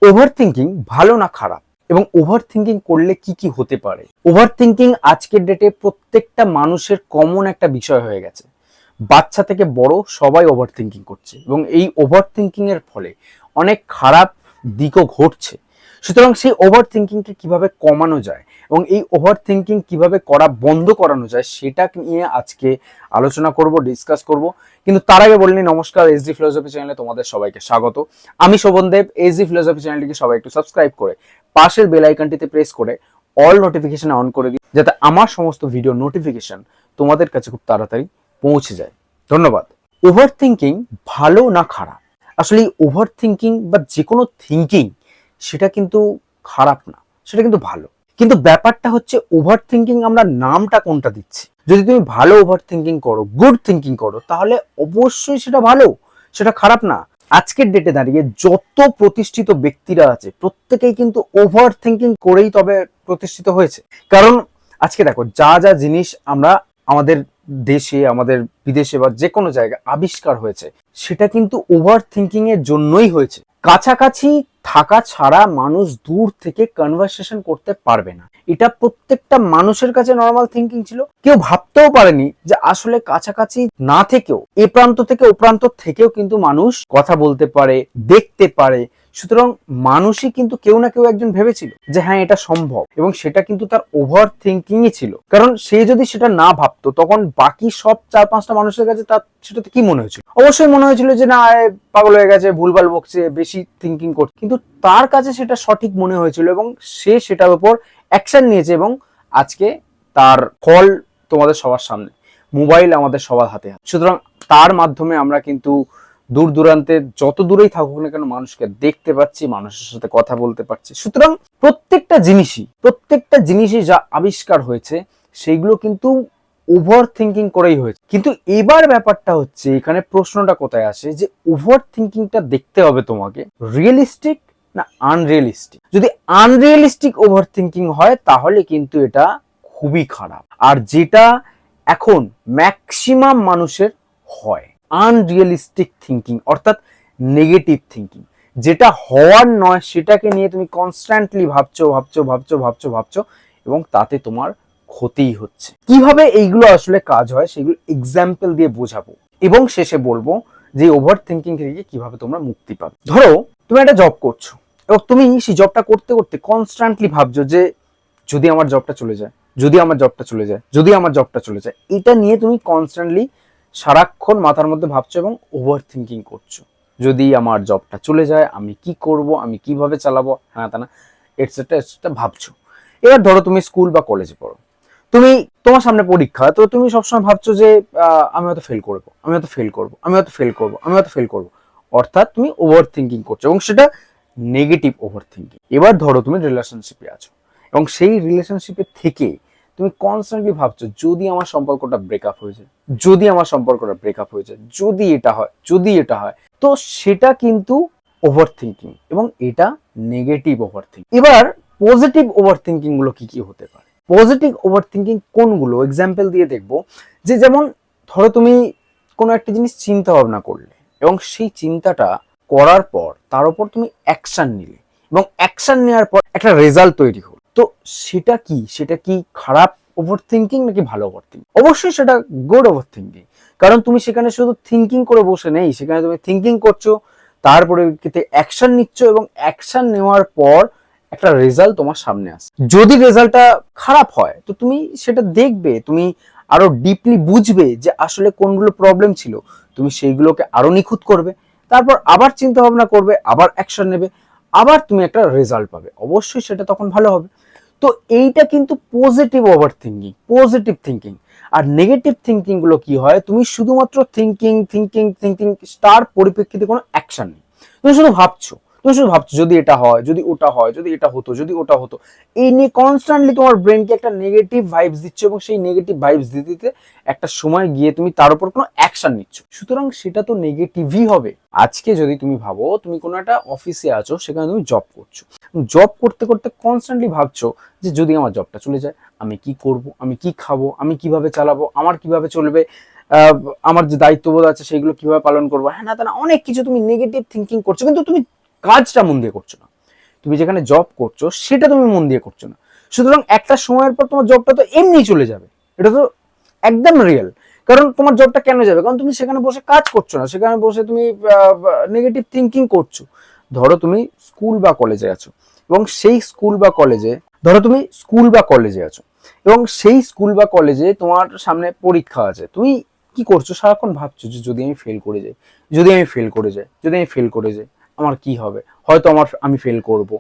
Over thinking ভালো না খারাপ, এবং ওভার থিঙ্কিং করলে কি কি হতে পারে? ওভার থিঙ্কিং আজকের ডেটে প্রত্যেকটা মানুষের কমন একটা বিষয় হয়ে গেছে। বাচ্চা থেকে বড় সবাই ওভার থিঙ্কিং করছে, এবং এই ওভার থিঙ্কিং এর ফলে অনেক খারাপ দিকও ঘটছে। সুতরাং সেই ওভার থিঙ্কিংকে কিভাবে কমানো যায় এবং এই ওভার থিঙ্কিং কিভাবে করা বন্ধ করানো যায় সেটা নিয়ে আজকে আলোচনা করব, ডিসকাস করব। কিন্তু তার আগে বলিনি, নমস্কার, এসডি ফিলোসফি চ্যানেলে তোমাদের সবাইকে স্বাগত। আমি শোভন দেব। এসডি ফিলোসফি চ্যানেলটিকে সবাই একটু সাবস্ক্রাইব করে পাশের বেল আইকনটিতে প্রেস করে অল নোটিফিকেশন অন করে দিই, যাতে আমার সমস্ত ভিডিও নোটিফিকেশন তোমাদের কাছে খুব তাড়াতাড়ি পৌঁছে যায়। ধন্যবাদ। ওভার থিঙ্কিং ভালো না খারাপ? আসলে এই ওভার থিঙ্কিং বা যে কোনো থিঙ্কিং সেটা কিন্তু খারাপ না, সেটা কিন্তু ভালো। কিন্তু ব্যাপারটা হচ্ছে ওভার থিঙ্কিং আমরা নামটা কোনটা দিচ্ছি। যদি তুমি ভালো ওভার থিঙ্কিং করো, গুড থিঙ্কিং করো, তাহলে অবশ্যই সেটা ভালো, সেটা খারাপ না। আজকের ডেটে দাঁড়িয়ে যত প্রতিষ্ঠিত ব্যক্তিরা আছে প্রত্যেকেই কিন্তু ওভার থিঙ্কিং করেই তবে প্রতিষ্ঠিত হয়েছে। কারণ আজকে দেখো, যা যা জিনিস আমরা আমাদের দেশে, আমাদের বিদেশে বা যে কোনো জায়গায় আবিষ্কার হয়েছে সেটা কিন্তু ওভার থিঙ্কিং এর জন্যই হয়েছে। কাছাকাছি থাকা ছাড়া মানুষ দূর থেকে কনভারসেশন করতে পারবে না, এটা প্রত্যেকটা মানুষের কাছে নর্মাল থিঙ্কিং ছিল। কেউ ভাবতেও পারেনি যে আসলে কাছাকাছি না থেকেও এ প্রান্ত থেকে ও প্রান্ত থেকেও কিন্তু মানুষ কথা বলতে পারে, দেখতে পারে। সুতরাং মানুষই কিন্তু কেউ না কেউ একজন ভেবেছিল যে হ্যাঁ, এটা সম্ভব, এবং সেটা কিন্তু তার ওভার থিঙ্কিংই ছিল। কারণ সে যদি সেটা না ভাবতো, তখন বাকি সব 4-5টা মানুষের কাছে তার সেটাতে কি মনে হয়েছিল? অবশ্যই মনে হয়েছিল যে না, পাগল হয়ে গেছে, ভুলভাল বকছে, বেশি থিঙ্কিং করছে। কিন্তু তার কাছে সেটা সঠিক মনে হয়েছিল এবং সে সেটার উপর অ্যাকশন নিয়েছে, এবং আজকে তার ফল তোমাদের সবার সামনে। মোবাইল আমাদের সবার হাতে। সুতরাং তার মাধ্যমে আমরা কিন্তু দূর দূরান্তে যত দূরেই থাকুক না কেন মানুষকে দেখতে পাচ্ছি, মানুষের সাথে কথা বলতে পারছি। সুতরাং প্রত্যেকটা জিনিসই যা আবিষ্কার হয়েছে সেইগুলো কিন্তু ওভার থিঙ্কিং করেই হয়েছে। কিন্তু এবার ব্যাপারটা হচ্ছে, এখানে প্রশ্নটা কোথায় আসে, যে ওভার থিঙ্কিংটা দেখতে হবে তোমাকে রিয়েলিস্টিক না আনরিয়েলিস্টিক। যদি আনরিয়েলিস্টিক ওভার থিঙ্কিং হয় তাহলে কিন্তু এটা খুবই খারাপ। আর যেটা এখন ম্যাক্সিমাম মানুষের হয়, আনরিয়েলিস্টিক থিঙ্কিং, অর্থাৎ নেগেটিভ থিঙ্কিং, যেটা হওয়ার নয় সেটাকে নিয়ে তুমি কনস্ট্যান্টলি ভাবছো, এবং তাতে তোমার ক্ষতিই হচ্ছে। কিভাবে এইগুলো আসলে কাজ হয় সেগুলো এক্সাম্পল দিয়ে বোঝাবো, এবং শেষে বলবো যে ওভার থিঙ্কিং থেকে কিভাবে তোমরা মুক্তি পাবে। ধরো তুমি একটা জব করছো, এবং তুমি সেই জবটা করতে করতে কনস্ট্যান্টলি ভাবছো যে যদি আমার জবটা চলে যায়, যদি আমার জবটা চলে যায়, যদি আমার জবটা চলে যায়, এটা নিয়ে তুমি কনস্ট্যান্টলি সারাক্ষণ মাথার মধ্যে ভাবছো এবং ওভার থিঙ্কিং করছো। যদি আমার জবটা চলে যায় আমি কি করব, আমি কিভাবে চালাবো, হ্যাঁ তা না, এটসেট্রা এটসেট্রা ভাবছো। এবার ধরো তুমি স্কুল বা কলেজে পড়ো, তুমি তোমার সামনে পরীক্ষা, তো তুমি সবসময় ভাবছো যে আমি হয়তো ফেল করবো, আমি হয়তো ফেল করবো, আমি হয়তো ফেল করবো, আমি হয়তো ফেল করবো। অর্থাৎ তুমি ওভার থিঙ্কিং করছো, এবং সেটা নেগেটিভ ওভার থিঙ্কিং। এবার ধরো তুমি রিলেশনশিপে আছো, এবং সেই রিলেশনশিপের থেকে তুমি কনস্ট্যান্টলি ভাবছো যদি আমার সম্পর্কটা ব্রেকআপ হয়ে যায়, যদি আমার সম্পর্কটা ব্রেকআপ হয়ে যায়, যদি এটা হয়, যদি এটা হয়। তো সেটা কিন্তু ওভার থিঙ্কিং, এবং এটা নেগেটিভ ওভার থিঙ্কিং। এবার পজিটিভ ওভার থিঙ্কিং গুলো কি কি হতে পারে? পজিটিভ ওভার থিঙ্কিং কোনগুলো এক্সাম্পল দিয়ে দেখবো। যে যেমন ধরো তুমি কোনো একটা জিনিস চিন্তা ভাবনা করলে, এবং সেই চিন্তাটা করার পর তার উপর তুমি অ্যাকশন নিলে, এবং অ্যাকশন নেওয়ার পর একটা রেজাল্ট তৈরি হলো। তো সেটা কি খারাপ ওভার থিঙ্কিং নাকি ভালো ওভার থিঙ্কিং? অবশ্যই সেটা গুড ওভার থিঙ্কিং। কারণ তুমি সেখানে শুধু থিঙ্কিং করে বসে নেই, সেখানে তুমি থিঙ্কিং করছো, তারপরে অ্যাকশন নিচ্ছ, এবং অ্যাকশন নেওয়ার পর একটা রেজাল্ট তোমার সামনে আসে। যদি রেজাল্টটা খারাপ হয় তো তুমি সেটা দেখবে, তুমি আরো ডিপলি বুঝবে যে আসলে কোনগুলো প্রবলেম ছিল, তুমি সেইগুলোকে আরো নিখুঁত করবে, তারপর আবার চিন্তা ভাবনা করবে, আবার অ্যাকশন নেবে, আবার তুমি একটা রেজাল্ট পাবে। অবশ্যই সেটা তখন ভালো হবে। তো এইটা কিন্তু positive over thinking, positive thinking. আর নেগেটিভ থিঙ্কিং গুলো কি হয়, তুমি শুধুমাত্র থিঙ্কিং তার পরিপ্রেক্ষিতে কোনো অ্যাকশন নেই, তুমি শুধু ভাবছো, যদি এটা হয়, যদি ওটা হয়, যদি এটা হতো, যদি ওটা হতো, এই নিয়ে কনস্ট্যান্টলি তোমার ব্রেনকে একটা নেগেটিভ ভাইবস দিচ্ছ, এবং সেই নেগেটিভ ভাইবস দিতে দিতে একটা সময় গিয়ে তুমি তার উপর কোনো অ্যাকশন নিচ্ছ। সুতরাং সেটা তো নেগেটিভই হবে। আজকে যদি তুমি ভাবো তুমি কোনো একটা অফিসে আছো, সেখানে তুমি জব করছো, জব করতে করতে কনস্ট্যান্টলি ভাবছো যে যদি আমার জবটা চলে যায় আমি কি করব, আমি কি খাবো, আমি কিভাবে চালাবো, আমার কিভাবে চলবে, আমার যে দায়িত্ববোধ আছে সেগুলো কিভাবে পালন করবো, হ্যাঁ না তা না, অনেক কিছু তুমি নেগেটিভ থিঙ্কিং করছো, কিন্তু তুমি কাজটা মন দিয়ে করছো না। তুমি যেখানে জব করছো সেটা তুমি মন দিয়ে করছো না, সুতরাং একটা সময়ের পর তোমার জবটা তো এমনি চলে যাবে। এটা তো একদম রিয়েল। কারণ তোমার জবটা কেন যাবে? কারণ তুমি সেখানে বসে কাজ করছো না, সেখানে বসে তুমি নেগেটিভ থিঙ্কিং করছো। ধরো তুমি স্কুল বা কলেজে আছো এবং সেই স্কুল বা কলেজে ধরো তুমি স্কুল বা কলেজে আছো এবং সেই স্কুল বা কলেজে তোমার সামনে পরীক্ষা আছে। তুমি কি করছো? সারাক্ষণ ভাবছো যে যদি আমি ফেল করে যাই, যদি আমি ফেল করে যাই, যদি আমি ফেল করে যাই আমার কি হবে, হয়তো আমি ফেল করব।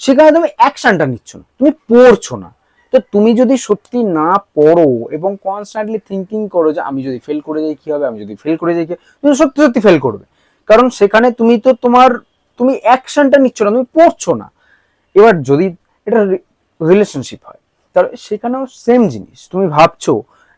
সেখানে তুমি অ্যাকশনটা নিচ্ছ না, তুমি পড়ছো না। তো তুমি যদি সত্যি না পড়ো এবং কনস্ট্যান্টলি থিঙ্কিং করো যে আমি যদি ফেল করে যাই কি হবে, আমি যদি ফেল করে যাই কি হবে, তুমি সত্যি সত্যি ফেল করবে। কারণ সেখানে তুমি তো তুমি অ্যাকশনটা নিচ্ছ না, তুমি পড়ছো না। এবার যদি এটা রিলেশনশিপ হয় তাহলে সেখানেও সেম জিনিস, তুমি ভাবছো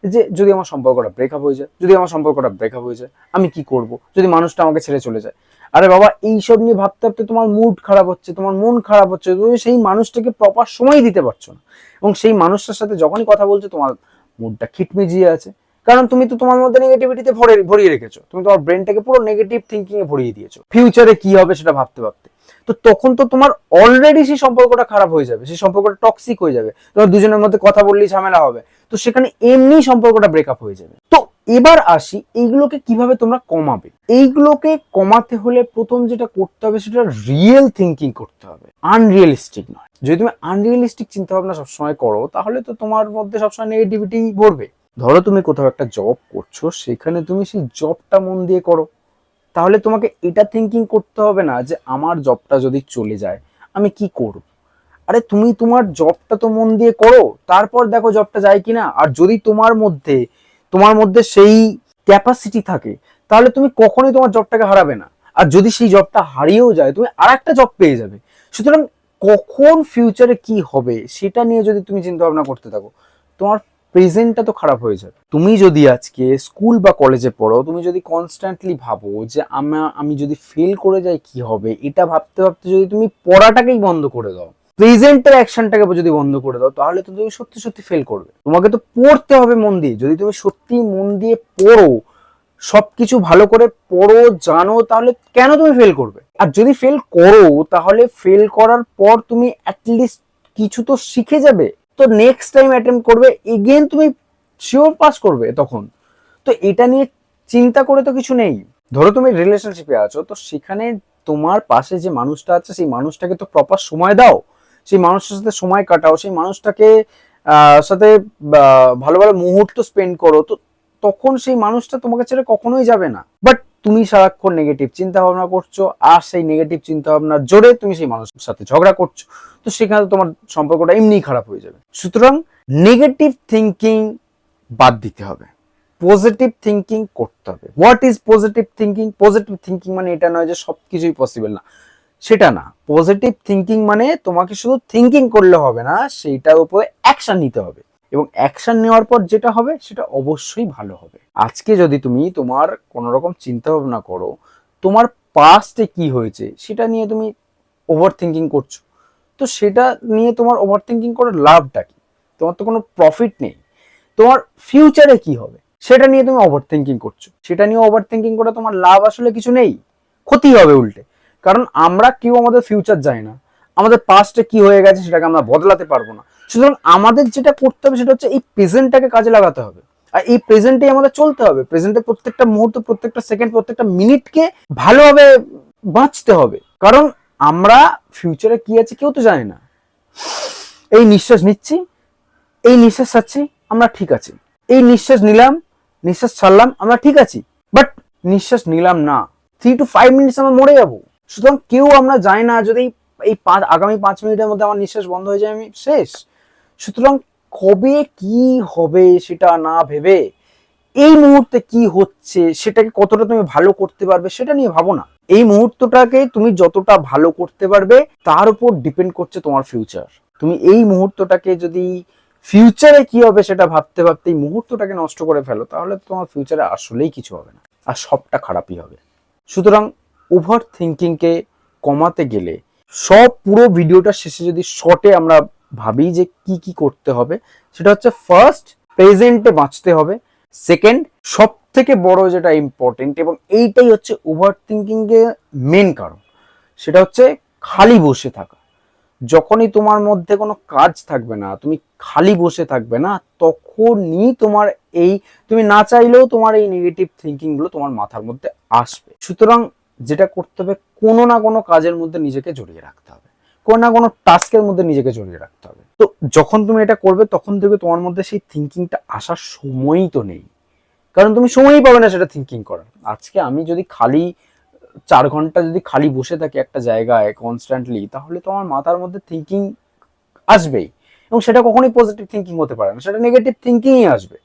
যে যদি আমার সম্পর্কটা ব্রেকআপ হয়ে যায়, যদি আমার সম্পর্কটা ব্রেকআপ হয়ে যায় আমি কি করব, যদি মানুষটা আমাকে ছেড়ে চলে যায়। আরে বাবা, এইসব নিয়ে ভাবতে ভাবতে তোমার মুড খারাপ হচ্ছে, তোমার মন খারাপ হচ্ছে, তুমি সেই মানুষটাকে প্রপার সময় দিতে পারছো না। এবং সেই মানুষটার সাথে যখনই কথা বলছো তোমার মুডটা খিটমিজিয়ে আছে, কারণ তুমি তো তোমার মধ্যে নেগেটিভিটিতে ভরিয়ে রেখেছো, তুমি তোমার ব্রেনটাকে পুরো নেগেটিভ থিঙ্কিং এ ভরিয়ে দিয়েছো ফিউচারে কি হবে সেটা ভাবতে ভাবতে। তো তখন তো তোমার অলরেডি সেই সম্পর্কটা খারাপ হয়ে যাবে, সেই সম্পর্কটা টক্সিক হয়ে যাবে, তোমার দুজনের মধ্যে কথা বললেই ঝামেলা হবে, তো সেখানে এমনি সম্পর্কটা ব্রেকআপ হয়ে যাবে। তো এবার আসি এইগুলোকে কিভাবে তোমরা কমাবে। এইগুলোকে কমাতে হলে প্রথম যেটা করতে হবে সেটা রিয়েল থিঙ্কিং করতে হবে, আনরিয়েলিস্টিক নয়। যদি তুমি আনরিয়েলিস্টিক চিন্তা ভাবনা সবসময় করো তাহলে তো তোমার মধ্যে সবসময় নেগেটিভিটি ভরবে। ধরো তুমি কোথাও একটা জব করছো, সেখানে তুমি সেই জবটা মন দিয়ে করো, তাহলে তোমাকে এটা থিঙ্কিং করতে হবে না যে আমার জবটা যদি চলে যায় আমি কি করব। আরে তুমি তোমার জবটা তো মন দিয়ে করো, তারপর দেখো জবটা যায় কিনা। আর যদি তোমার মধ্যে সেই ক্যাপাসিটি থাকে তাহলে তুমি কখনোই তোমার জবটাকে হারাবে না। আর যদি সেই জবটা হারিয়েও যায় তুমি আর একটা জব পেয়ে যাবে। সুতরাং কখন ফিউচারে কি হবে সেটা নিয়ে যদি তুমি চিন্তা ভাবনা করতে থাকো, তোমার প্রেজেন্টটা তো খারাপ হয়ে যাবে। তুমি যদি আজকে স্কুল বা কলেজে পড়ো, তুমি যদি কনস্ট্যান্টলি ভাবো যে আমি যদি ফেল করে যাই কি হবে, এটা ভাবতে ভাবতে যদি তুমি পড়াটাকেই বন্ধ করে দাও, প্রেজেন্টের অ্যাকশনটাকে যদি বন্ধ করে দাও, তাহলে তো তুমি সত্যি সত্যি ফেল করবে। তোমাকে তো পড়তে হবে মন দিয়ে। যদি তুমি সত্যি মন দিয়ে পড়ো, সবকিছু ভালো করে পড়ো, জানো, তাহলে কেন তুমি ফেল করবে? আর যদি ফেল করো তাহলে ফেল করার পর তুমি অ্যাটলিস্ট কিছু তো শিখে যাবে, তো নেক্সট টাইম অ্যাটেম্প করবে, এগেন তুমি শিওর পাস করবে তখন। তো এটা নিয়ে চিন্তা করে তো কিছু নেই। ধরো তুমি রিলেশনশিপে আছো, তো সেখানে তোমার পাশে যে মানুষটা আছে সেই মানুষটাকে তো প্রপার সময় দাও, সেই মানুষটার সাথে সময় কাটাও, সেই মানুষটাকে সাথে ভালো ভালো মুহূর্ত স্পেন্ড করো। তো তখন সেই মানুষটা তোমাকে ছেড়ে কখনোই যাবে না। বাট তুমি সারাক্ষণ নেগেটিভ চিন্তা ভাবনা করছো, আর সেই নেগেটিভ চিন্তা ভাবনার জোরে তুমি সেই মানুষের সাথে ঝগড়া করছো, তো সেখানে তোমার সম্পর্কটা এমনিই খারাপ হয়ে যাবে। সুতরাং নেগেটিভ থিঙ্কিং বাদ দিতে হবে, পজিটিভ থিঙ্কিং করতে হবে। What is positive thinking? Positive thinking মানে এটা নয় যে সবকিছুই পসিবল না, সেটা না। পজিটিভ থিঙ্কিং মানে তোমাকে শুধু থিঙ্কিং করলে হবে না, সেইটার উপরে অ্যাকশন নিতে হবে, এবং অ্যাকশন নেওয়ার পর যেটা হবে সেটা অবশ্যই ভালো হবে। আজকে যদি তুমি তোমার কোনো রকম চিন্তা ভাবনা করো তোমার পাস্টে কি হয়েছে সেটা নিয়ে তুমি ওভার থিঙ্কিং করছো, তো সেটা নিয়ে তোমার ওভার থিঙ্কিং করার লাভটা কি? তোমার তো কোনো প্রফিট নেই। তোমার ফিউচারে কি হবে সেটা নিয়ে তুমি ওভার থিঙ্কিং করছো, সেটা নিয়ে ওভার থিঙ্কিং করে তোমার লাভ আসলে কিছু নেই, ক্ষতি হবে উল্টে। কারণ আমরা কেউ আমাদের ফিউচার জানি না, আমাদের পাস্টে কি হয়ে গেছে সেটাকে আমরা বদলাতে পারবো না। সুতরাং আমাদের যেটা করতে হবে সেটা হচ্ছে এই প্রেজেন্টটাকে কাজে লাগাতে হবে, আর এই প্রেজেন্টেই আমাদের চলতে হবে। প্রেজেন্টে প্রত্যেকটা মুহূর্ত, প্রত্যেকটা সেকেন্ড, প্রত্যেকটা মিনিটকে ভালোভাবে বাঁচতে হবে। কারণ আমরা ফিউচারে কি আছে কেউ তো জানি না। এই নিঃশ্বাস নিচ্ছি, এই নিঃশ্বাস ছাড়ছি, আমরা ঠিক আছি। এই নিঃশ্বাস নিলাম, নিঃশ্বাস ছাড়লাম, আমরা ঠিক আছি। বাট নিঃশ্বাস নিলাম না, 3 to 5 মিনিটস আমরা মরে যাবো। সুতরাং কেউ আমরা জানি না যদি এই আগামী 5 মিনিটের মধ্যে আমার নিঃশ্বাস বন্ধ হয়ে যায় আমি শেষ। সুতরাং কবে কি হবে সেটা না ভেবে এই মুহূর্তে কি হচ্ছে সেটাকে কতটা তুমি ভালো করতে পারবে সেটা নিয়ে ভাবো না। এই মুহূর্তটাকে তুমি যতটা ভালো করতে পারবে তার উপর ডিপেন্ড করছে তোমার ফিউচার। তুমি এই মুহূর্তটাকে যদি ফিউচারে কি হবে সেটা ভাবতে ভাবতে এই মুহূর্তটাকে নষ্ট করে ফেলো, তাহলে তোমার ফিউচারে আসলেই কিছু হবে না, আর সবটা খারাপই হবে। সুতরাং ওভার থিঙ্কিংকে কমাতে গেলে পুরো ভিডিওটা শেষে যদি শর্টে আমরা ভাবি যে কি কি করতে হবে, সেটা হচ্ছে ফার্স্ট, প্রেজেন্টে বাঁচতে হবে। সেকেন্ড, সব থেকে বড় যেটা ইম্পর্টেন্ট, এবং এইটাই হচ্ছে ওভার থিঙ্কিং এর মেন কারণ, সেটা হচ্ছে খালি বসে থাকা। যখনই তোমার মধ্যে কোনো কাজ থাকবে না, তুমি খালি বসে থাকবে না, তখনই তোমার এই, তুমি না চাইলেও তোমার এই নেগেটিভ থিঙ্কিং গুলো তোমার মাথার মধ্যে আসবে। সুতরাং যেটা করতে হবে, কোনো না কোনো কাজের মধ্যে নিজেকে জড়িয়ে রাখতে হবে, কোনো না কোনো টাস্কের মধ্যে নিজেকে জড়িয়ে রাখতে হবে। তো যখন তুমি এটা করবে তখন দেখবে তোমার মধ্যে সেই থিঙ্কিংটা আসার সময়ই তো নেই, কারণ তুমি সময়ই পাবে না সেটা থিঙ্কিং করার। আজকে আমি যদি খালি 4 ঘন্টা যদি খালি বসে থাকি একটা জায়গায় কনস্ট্যান্টলি, তাহলে তো আমার মাথার মধ্যে থিঙ্কিং আসবেই, এবং সেটা কখনোই পজিটিভ থিঙ্কিং হতে পারে না, সেটা নেগেটিভ থিঙ্কিংই আসবে।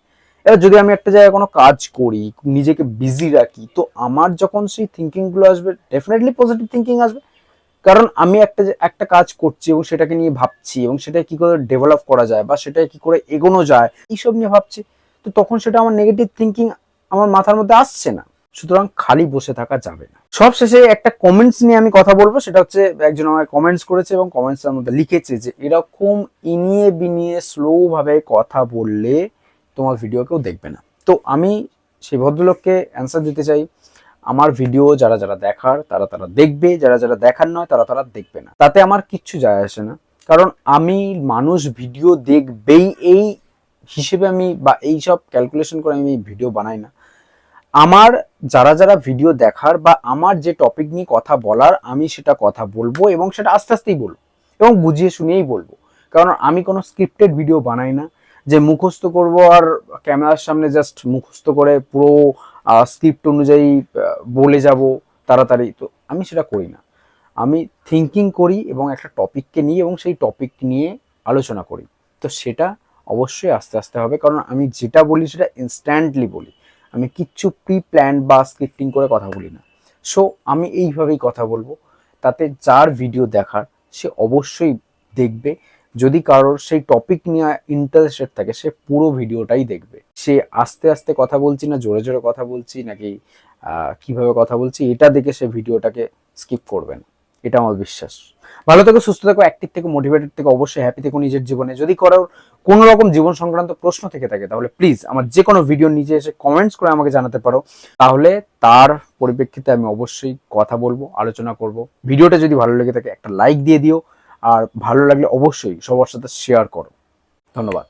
এবার যদি আমি একটা জায়গায় কোনো কাজ করি, নিজেকে বিজি রাখি, তো আমার যখন সেই থিঙ্কিং গুলো আসবে, ডেফিনেটলি পজিটিভ থিঙ্কিং আসবে। কারণ আমি একটা কাজ করছি এবং সেটাকে নিয়ে ভাবছি, এবং সেটা কি করে ডেভেলপ করা যায় বা সেটা কি করে এগোনো যায় এইসব নিয়ে ভাবছি, তো তখন সেটা আমার নেগেটিভ থিঙ্কিং আমার মাথার মধ্যে আসছে না। সুতরাং খালি বসে থাকা যাবে না। সবশেষে একটা কমেন্টস নিয়ে আমি কথা বলবো, সেটা হচ্ছে একজন আমাকে কমেন্টস করেছে এবং কমেন্টসের মধ্যে লিখেছে যে এরকম ইনিয়ে বিনিয়ে স্লো ভাবে কথা বললে তোমার ভিডিও কেউ দেখবে না। তো আমি সেই ভদ্রলোককে অ্যান্সার দিতে চাই, আমার ভিডিও যারা যারা দেখার তারা তারা দেখবে, যারা যারা দেখার নয় তারা তারা দেখবে না, তাতে আমার কিচ্ছু যায় আসে না। কারণ আমি মানুষ ভিডিও দেখবেই এই হিসেবে আমি বা এই সব ক্যালকুলেশন করে আমি ভিডিও বানাই না। আমার যারা যারা ভিডিও দেখার বা আমার যে টপিক নিয়ে কথা বলার, আমি সেটা কথা বলবো, এবং সেটা আস্তে আস্তেই বলবো এবং বুঝিয়ে শুনিয়েই বলবো। কারণ আমি কোনো স্ক্রিপ্টেড ভিডিও বানাই না যে মুখস্থ করব আর ক্যামেরার সামনে জাস্ট মুখস্থ করে পুরো স্ক্রিপ্ট অনুযায়ী বলে যাব তাড়াতাড়ি। তো আমি সেটা করি না, আমি থিঙ্কিং করি এবং একটা টপিককে নিয়ে এবং সেই টপিক নিয়ে আলোচনা করি। তো সেটা অবশ্যই আস্তে আস্তে হবে, কারণ আমি যেটা বলি সেটা ইনস্ট্যান্টলি বলি, আমি কিচ্ছু প্রি প্ল্যান বা স্ক্রিপ্টিং করে কথা বলি না। সো আমি এইভাবেই কথা বলবো, তাতে যার ভিডিও দেখার সে অবশ্যই দেখবে। যদি কারোর সেই টপিক নিয়ে ইন্টারেস্টেড থাকে, সে পুরো ভিডিওটাই দেখবে। সে আস্তে আস্তে কথা বলছি না জোরে জোরে কথা বলছি নাকি কিভাবে কথা বলছি এটা দেখে সে ভিডিওটাকে স্কিপ করবে না, এটা আমার বিশ্বাস। ভালো থেকো, সুস্থ থেকো, অ্যাক্টিভ থেকো, মোটিভেটেড থেকো, অবশ্যই হ্যাপি থেকো নিজের জীবনে। যদি কারোর কোনো রকম জীবন সংক্রান্ত প্রশ্ন থেকে থাকে তাহলে প্লিজ আমার যে কোনো ভিডিও নিচে এসে কমেন্টস করে আমাকে জানাতে পারো, তাহলে তার পরিপ্রেক্ষিতে আমি অবশ্যই কথা বলবো, আলোচনা করব। ভিডিওটা যদি ভালো লেগে থাকে একটা লাইক দিয়ে দিও, আর ভালো লাগলে অবশ্যই সবার সাথে শেয়ার করো। ধন্যবাদ।